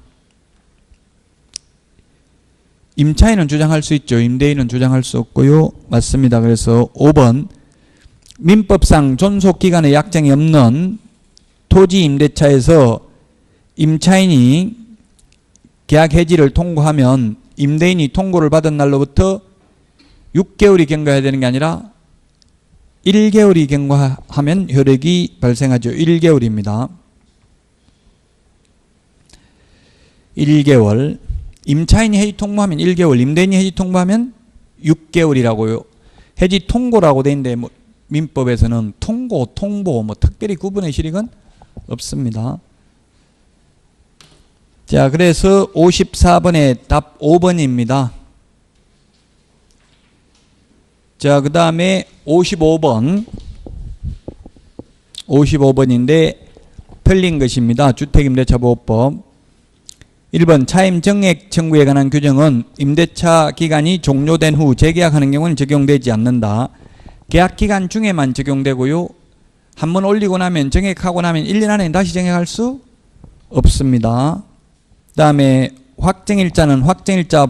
임차인은 주장할 수 있죠. 임대인은 주장할 수 없고요. 맞습니다. 그래서 5번 민법상 존속기간의 약정이 없는 토지임대차에서 임차인이 계약 해지를 통고하면 임대인이 통고를 받은 날로부터 6개월이 경과해야 되는 게 아니라 1개월이 경과하면 효력이 발생하죠. 1개월입니다. 1개월. 임차인이 해지 통보하면 1개월, 임대인이 해지 통보하면 6개월이라고요. 해지 통고라고 돼 있는데 뭐 민법에서는 통고, 통보 뭐 특별히 구분의 실익은 없습니다. 자, 그래서 54번의 답 5번입니다. 자, 그 다음에 55번. 55번인데 틀린 것입니다. 주택임대차보호법. 1번 차임 정액 청구에 관한 규정은 임대차 기간이 종료된 후 재계약하는 경우는 적용되지 않는다. 계약 기간 중에만 적용되고요. 한번 올리고 나면 정액하고 나면 1년 안에 다시 정액할 수 없습니다. 그 다음에 확정일자는 확정일자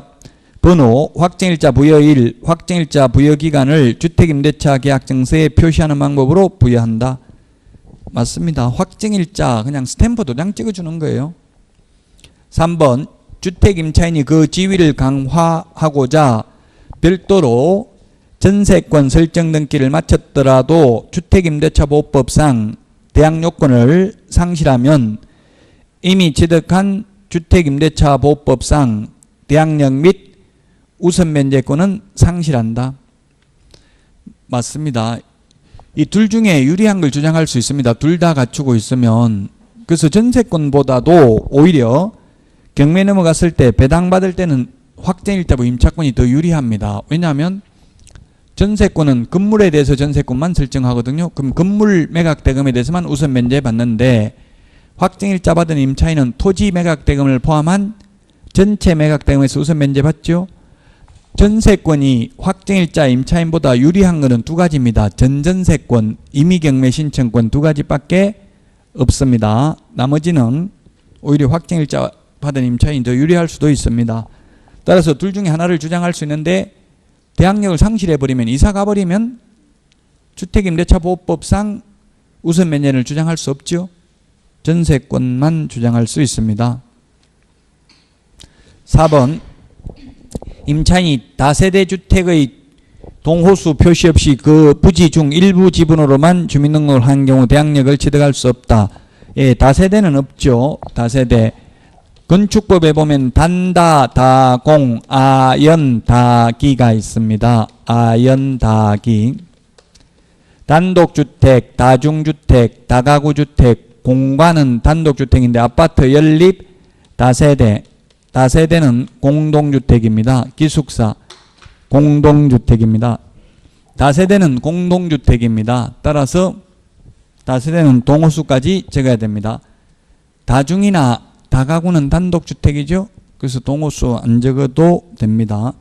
번호, 확정일자 부여일, 확정일자 부여기간을 주택임대차 계약증서에 표시하는 방법으로 부여한다. 맞습니다. 확정일자 그냥 스탬프 도장 찍어주는 거예요. 3번 주택임차인이 그 지위를 강화하고자 별도로 전세권 설정 등기를 마쳤더라도 주택임대차보호법상 대항요건을 상실하면 이미 취득한 주택임대차보호법상 대항력 및 우선면제권은 상실한다. 맞습니다. 이 둘 중에 유리한 걸 주장할 수 있습니다. 둘 다 갖추고 있으면. 그래서 전세권보다도 오히려 경매 넘어갔을 때 배당받을 때는 확정일자부 임차권이 더 유리합니다. 왜냐하면 전세권은 건물에 대해서 전세권만 설정하거든요. 그럼 건물 매각대금에 대해서만 우선 면제 받는데 확정일자 받은 임차인은 토지 매각대금을 포함한 전체 매각대금에서 우선 면제 받죠. 전세권이 확정일자 임차인보다 유리한 것은 두 가지입니다. 전전세권, 임의경매 신청권 두 가지밖에 없습니다. 나머지는 오히려 확정일자 받은 임차인이 더 유리할 수도 있습니다. 따라서 둘 중에 하나를 주장할 수 있는데 대항력을 상실해버리면 이사 가버리면 주택임대차보호법상 우선 면제를 주장할 수 없죠. 전세권만 주장할 수 있습니다. 4번 임차인이 다세대 주택의 동호수 표시 없이 그 부지 중 일부 지분으로만 주민등록을 한 경우 대항력을 취득할 수 없다. 예, 다세대는 없죠. 다세대. 건축법에 보면 단다, 다공, 아연, 다기가 있습니다. 아연, 다기. 단독주택, 다중주택, 다가구주택, 공간은 단독주택인데 아파트, 연립, 다세대. 다세대는 공동주택입니다. 기숙사, 공동주택입니다. 다세대는 공동주택입니다. 따라서 다세대는 동호수까지 적어야 됩니다. 다중이나 다가구는 단독주택이죠. 그래서 동호수 안 적어도 됩니다.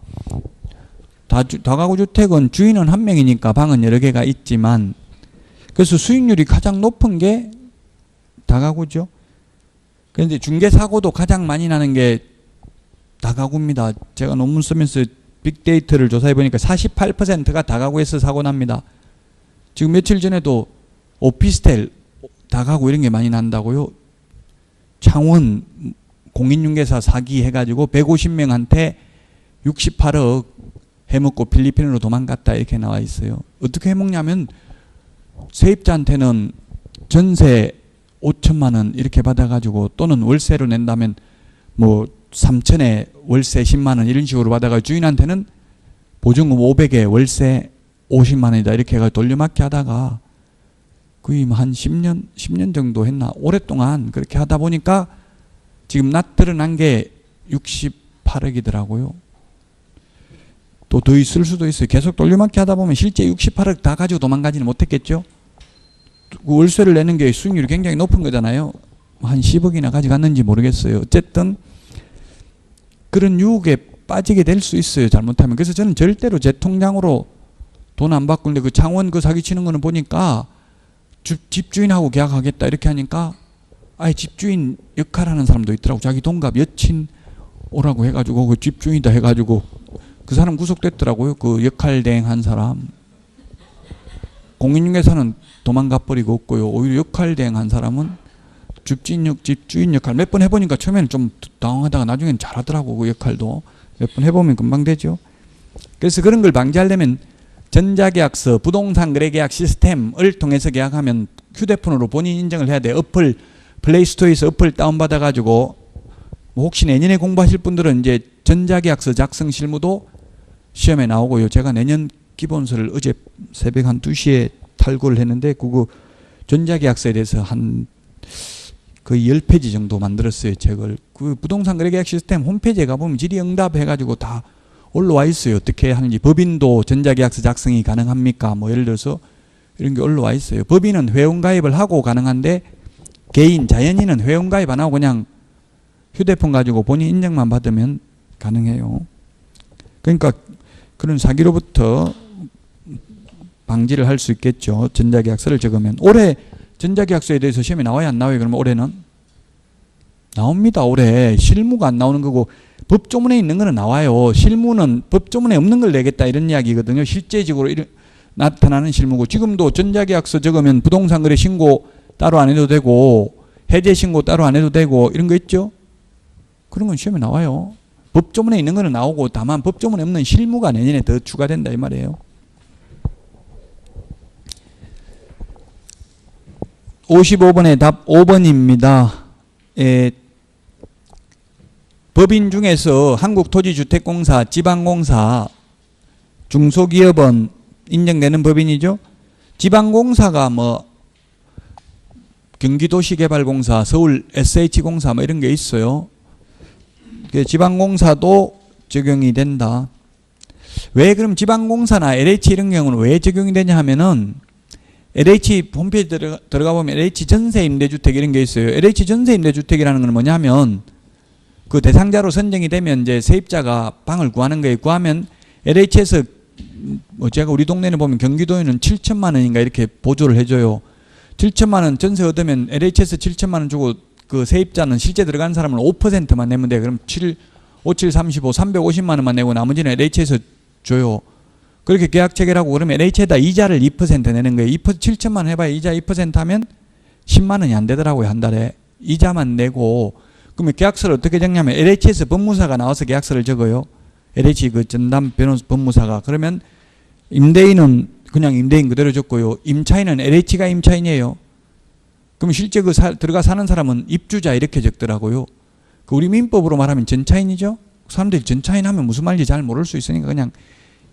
다가구 주택은 주인은 한 명이니까 방은 여러 개가 있지만 그래서 수익률이 가장 높은 게 다가구죠. 그런데 중개사고도 가장 많이 나는 게 다가구입니다. 제가 논문 쓰면서 빅데이터를 조사해 보니까 48%가 다가구에서 사고 납니다. 지금 며칠 전에도 오피스텔, 다가구 이런 게 많이 난다고요. 창원 공인중개사 사기 해가지고 150명한테 68억 해먹고 필리핀으로 도망갔다 이렇게 나와 있어요. 어떻게 해먹냐면 세입자한테는 전세 5천만 원 이렇게 받아가지고 또는 월세로 낸다면 뭐 3천에 월세 10만 원 이런 식으로 받아가 주인한테는 보증금 500에 월세 50만 원이다 이렇게 해가 돌려막기 하다가 거의 한 10년 정도 했나 오랫동안 그렇게 하다 보니까 지금 드러난 게 68억이더라고요. 또 더 있을 수도 있어요. 계속 돌려막기 하다 보면 실제 68억 다 가지고 도망가지는 못했겠죠. 그 월세를 내는 게 수익률이 굉장히 높은 거잖아요. 한 10억이나 가져갔는지 모르겠어요. 어쨌든 그런 유혹에 빠지게 될 수 있어요. 잘못하면. 그래서 저는 절대로 제 통장으로 돈 안 받고, 근데 그 창원 그 사기치는 거는 보니까 집주인하고 계약하겠다 이렇게 하니까 아예 집주인 역할하는 사람도 있더라고. 자기 동갑 여친 오라고 해가지고 그 집주인이다 해가지고 그 사람 구속됐더라고요. 그 역할 대행한 사람. 공인중개사는 도망가 버리고 없고요. 오히려 역할 대행한 사람은 집주인 역할 몇 번 해보니까 처음에는 좀 당황하다가 나중에는 잘하더라고. 그 역할도 몇 번 해보면 금방 되죠. 그래서 그런 걸 방지하려면 전자계약서, 부동산 거래계약 시스템을 통해서 계약하면 휴대폰으로 본인 인증을 해야 돼요. 어플, 플레이스토어에서 어플 다운받아가지고 뭐 혹시 내년에 공부하실 분들은 이제 전자계약서 작성 실무도 시험에 나오고요. 제가 내년 기본서를 어제 새벽 한 2시에 탈고를 했는데 그거 전자계약서에 대해서 한 거의 10페이지 정도 만들었어요. 책을. 그 부동산 거래계약 시스템 홈페이지에 가보면 질의응답 해가지고 다 올라와 있어요. 어떻게 하는지. 법인도 전자계약서 작성이 가능합니까? 뭐 예를 들어서 이런 게 올라와 있어요. 법인은 회원가입을 하고 가능한데 개인, 자연인은 회원가입 안 하고 그냥 휴대폰 가지고 본인 인증만 받으면 가능해요. 그러니까 그런 사기로부터 방지를 할 수 있겠죠. 전자계약서를 적으면. 올해 전자계약서에 대해서 시험에 나와야 안 나와요? 그러면 올해는? 나옵니다. 올해. 실무가 안 나오는 거고 법조문에 있는 거는 나와요. 실무는 법조문에 없는 걸 내겠다 이런 이야기거든요. 실제적으로 나타나는 실무고 지금도 전자계약서 적으면 부동산 거래 신고 따로 안 해도 되고 해제 신고 따로 안 해도 되고 이런 거 있죠. 그런 건 시험에 나와요. 법조문에 있는 거는 나오고 다만 법조문에 없는 실무가 내년에 더 추가된다 이 말이에요. 55번의 답 5번입니다. 법인 중에서 한국토지주택공사, 지방공사, 중소기업은 인정되는 법인이죠. 지방공사가 뭐 경기도시개발공사, 서울 SH공사 뭐 이런 게 있어요. 지방공사도 적용이 된다. 왜 그럼 지방공사나 LH 이런 경우는 왜 적용이 되냐 하면은 LH 홈페이지 들어가 보면 LH 전세임대주택 이런 게 있어요. LH 전세임대주택이라는 건 뭐냐면 그 대상자로 선정이 되면 이제 세입자가 방을 구하는 거예요. 구하면 LH에서 뭐 제가 우리 동네는 보면 경기도에는 7천만 원인가 이렇게 보조를 해줘요. 7천만 원 전세 얻으면 LH에서 7천만 원 주고 그 세입자는 실제 들어간 사람은 5%만 내면 돼. 그럼 5, 7, 35, 350만 원만 내고 나머지는 LH에서 줘요. 그렇게 계약 체결하고 그러면 LH에다 이자를 2% 내는 거예요. 7천만 원 해봐야 이자 2% 하면 10만 원이 안 되더라고요. 한 달에. 이자만 내고 그러면 계약서를 어떻게 적냐면 LH에서 법무사가 나와서 계약서를 적어요. LH 그 전담 변호사 법무사가. 그러면 임대인은 그냥 임대인 그대로 적고요. 임차인은 LH가 임차인이에요. 그럼 실제 그 들어가 사는 사람은 입주자 이렇게 적더라고요. 그 우리 민법으로 말하면 전차인이죠. 사람들이 전차인 하면 무슨 말인지 잘 모를 수 있으니까 그냥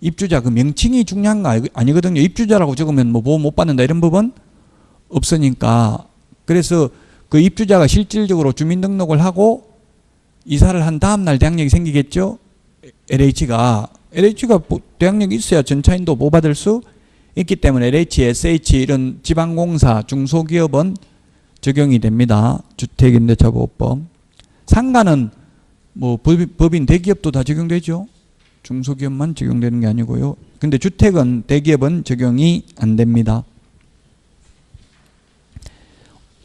입주자 그 명칭이 중요한 거 아니거든요. 입주자라고 적으면 뭐 보험 못 받는다 이런 법은 없으니까. 그래서 그 입주자가 실질적으로 주민등록을 하고 이사를 한 다음 날 대항력이 생기겠죠. LH가 대항력이 있어야 전차인도 못 받을 수 있기 때문에 LH, SH 이런 지방공사, 중소기업은 적용이 됩니다. 주택임대차보호법. 상가는 뭐 법인 대기업도 다 적용되죠. 중소기업만 적용되는 게 아니고요. 근데 주택은 대기업은 적용이 안 됩니다.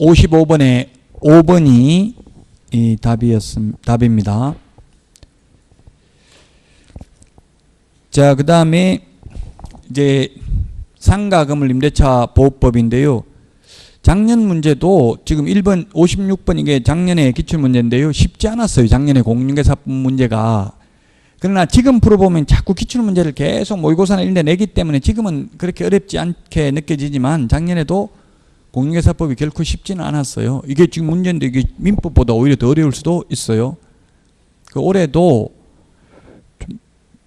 55번에 5번이 이 답입니다. 자, 그 다음에 이제 상가건물 임대차 보호법인데요. 작년 문제도 지금 1번 56번 이게 작년에 기출문제인데요. 쉽지 않았어요. 작년에 공인중개사법 문제가. 그러나 지금 풀어보면 자꾸 기출문제를 계속 모의고사나 이런 데 내기 때문에 지금은 그렇게 어렵지 않게 느껴지지만 작년에도 공인중개사법이 결코 쉽지는 않았어요. 이게 지금 문제인데 이게 민법보다 오히려 더 어려울 수도 있어요. 그 올해도 좀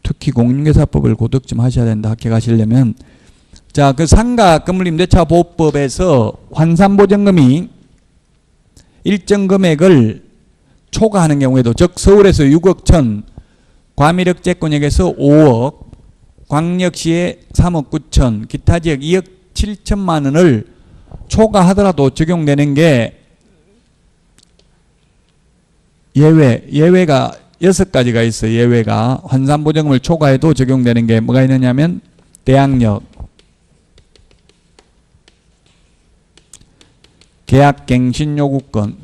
특히 공인중개사법을 고득 좀 하셔야 된다. 학교 가시려면. 자, 그 상가 건물 임대차 보호법에서 환산보증금이 일정 금액을 초과하는 경우에도, 즉 서울에서 6억 1천, 과밀억제권역에서 5억, 광역시에 3억 9천, 기타 지역 2억 7천만 원을 초과하더라도 적용되는 게 예외가 6가지가 있어요. 예외가. 환산보증금을 초과해도 적용되는 게 뭐가 있느냐면 대항력, 계약갱신요구권,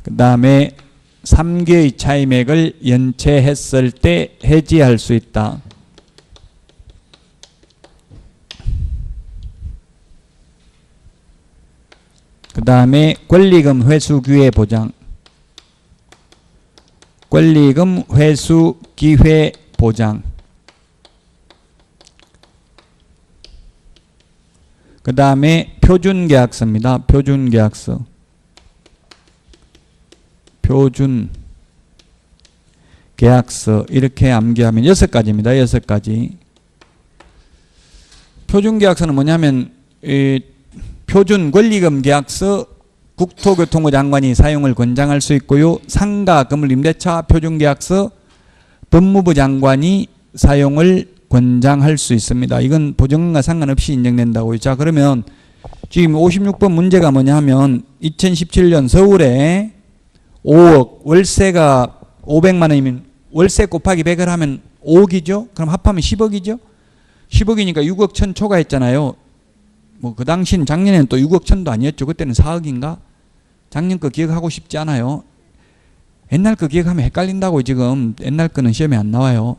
그 다음에 3개의 차임액을 연체했을 때 해지할 수 있다. 그 다음에 권리금 회수 기회 보장, 권리금 회수 기회 보장, 그 다음에 표준계약서입니다. 표준계약서, 표준계약서 이렇게 암기하면 6가지입니다. 6가지. 표준계약서는 뭐냐면 표준 권리금 계약서 국토교통부 장관이 사용을 권장할 수 있고요. 상가 건물 임대차 표준계약서 법무부 장관이 사용을 권장할 수 있습니다. 이건 보증금과 상관없이 인정된다고요. 자, 그러면 지금 56번 문제가 뭐냐 하면 2017년 서울에 5억, 월세가 500만 원이면 월세 곱하기 100을 하면 5억이죠. 그럼 합하면 10억이죠. 10억이니까 6억 천 초과했잖아요. 뭐 그 당시는 작년에는 또 6억 천도 아니었죠. 그때는 4억인가? 작년 거 기억하고 싶지 않아요. 옛날 거 기억하면 헷갈린다고. 지금 옛날 거는 시험에 안 나와요.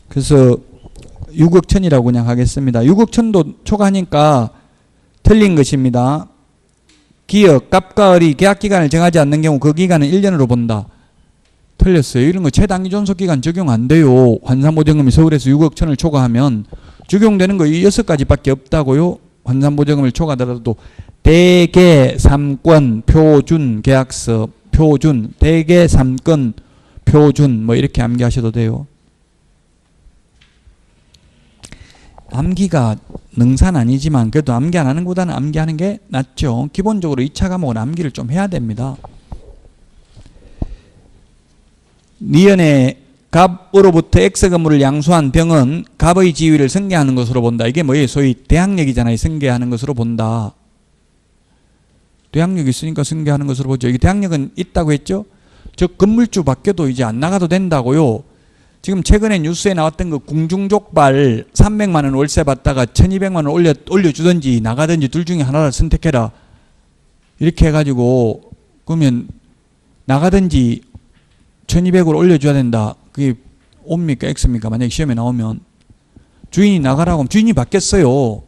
그래서 6억 천이라고 그냥 하겠습니다. 6억 천도 초과하니까 틀린 것입니다. 기역, 갑과 을이 계약기간을 정하지 않는 경우 그 기간은 1년으로 본다. 틀렸어요. 이런 거 최단기 존속기간 적용 안 돼요. 환산보증금이 서울에서 6억 천을 초과하면 적용되는 거 이 6가지밖에 없다고요. 환산보증금을 초과하더라도 대개 3권 표준 계약서, 표준, 대개 3권 표준 뭐 이렇게 암기하셔도 돼요. 암기가 능사는 아니지만 그래도 암기 안 하는 것보다는 암기하는 게 낫죠. 기본적으로 2차 과목은 암기를 좀 해야 됩니다. 니은의 갑으로부터 X 건물을 양수한 병은 갑의 지위를 승계하는 것으로 본다. 이게 뭐예요? 소위 대항력이잖아요. 승계하는 것으로 본다. 대항력이 있으니까 승계하는 것으로 보죠. 이게 대항력은 있다고 했죠? 저 건물주 밖에도 이제 안 나가도 된다고요. 지금 최근에 뉴스에 나왔던 그 궁중족발 300만 원 월세 받다가 1200만 원 올려주든지 나가든지 둘 중에 하나를 선택해라. 이렇게 해가지고 그러면 나가든지 1200을 올려줘야 된다. 그게 O입니까 X입니까? 만약에 시험에 나오면 주인이 나가라고 하면 주인이 받겠어요.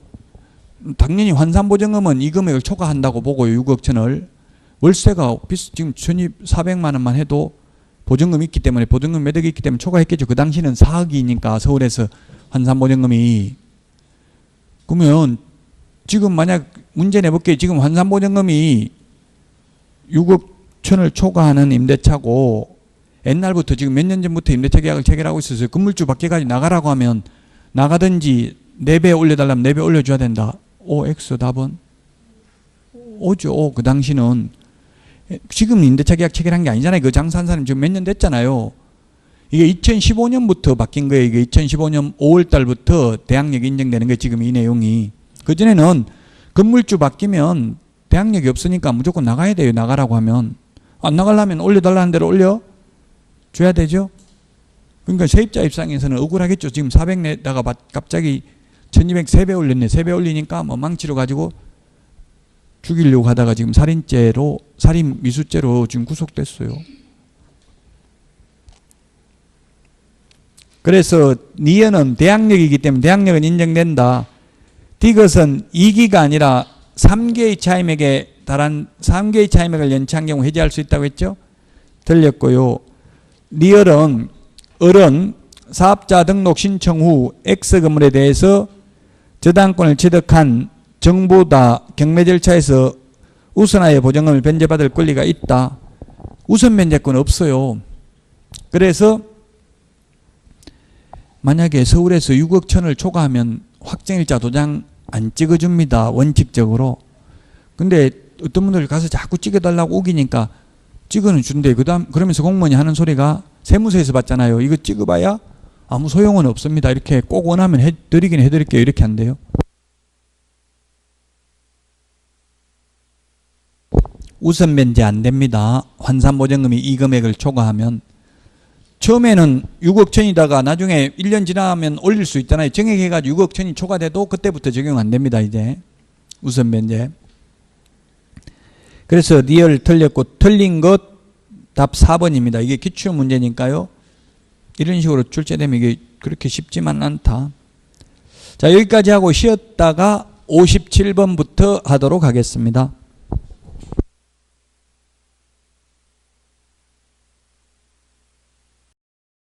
당연히 환산보증금은 이 금액을 초과한다고 보고요. 6억 천을. 월세가 지금 1400만 원만 해도 보증금이 있기 때문에 보증금 매덕이 있기 때문에 초과했겠죠. 그 당시는 4억이니까 서울에서 환산보증금이. 그러면 지금 만약 문제 내볼게요. 지금 환산보증금이 6억 천을 초과하는 임대차고 옛날부터 지금 몇 년 전부터 임대차 계약을 체결하고 있었어요. 건물주 밖에까지 나가라고 하면 나가든지 4배 올려달라면 4배 올려줘야 된다. O, X 답은? O죠. O. 그 당시는. 지금 임대차 계약 체결한 게 아니잖아요. 그 장사한 사람 지금 몇 년 됐잖아요. 이게 2015년부터 바뀐 거예요. 이게 2015년 5월 달부터 대항력이 인정되는 게 지금 이 내용이. 그전에는 건물주 바뀌면 대항력이 없으니까 무조건 나가야 돼요. 나가라고 하면. 안 나가려면 올려달라는 대로 올려 줘야 되죠. 그러니까 세입자 입장에서는 억울하겠죠. 지금 400 내다가 갑자기 1200 3배 올렸네. 3배 올리니까 뭐 망치로 가지고 죽이려고 하다가 지금 살인 미수죄로 지금 구속됐어요. 그래서 니은은 대항력이기 때문에 대항력은 인정된다. 디귿은 2기가 아니라 3개의 차임액에 달한 3개의 차임액을 연체한 경우 해지할 수 있다고 했죠. 들렸고요. 리얼은 을은 사업자 등록 신청 후 X 건물에 대해서 저당권을 취득한 정보다 경매 절차에서 우선하에 보증금을 변제받을 권리가 있다. 우선 변제권 없어요. 그래서 만약에 서울에서 6억 천을 초과하면 확정일자 도장 안 찍어줍니다. 원칙적으로. 근데 어떤 분들 가서 자꾸 찍어달라고 우기니까 찍어는 준대. 그러면서 공무원이 하는 소리가 세무서에서 받잖아요. 이거 찍어봐야 아무 소용은 없습니다. 이렇게 꼭 원하면 해드리긴 해드릴게요. 이렇게 한대요. 우선 변제 안 됩니다. 환산보증금이 이 금액을 초과하면. 처음에는 6억 천이다가 나중에 1년 지나면 올릴 수 있잖아요. 정액해가지고 6억 천이 초과돼도 그때부터 적용 안 됩니다. 이제 우선 변제. 그래서 리얼 틀렸고 틀린 것 답 4번입니다. 이게 기출 문제니까요. 이런 식으로 출제되면 이게 그렇게 쉽지만 않다. 자, 여기까지 하고 쉬었다가 57번부터 하도록 하겠습니다.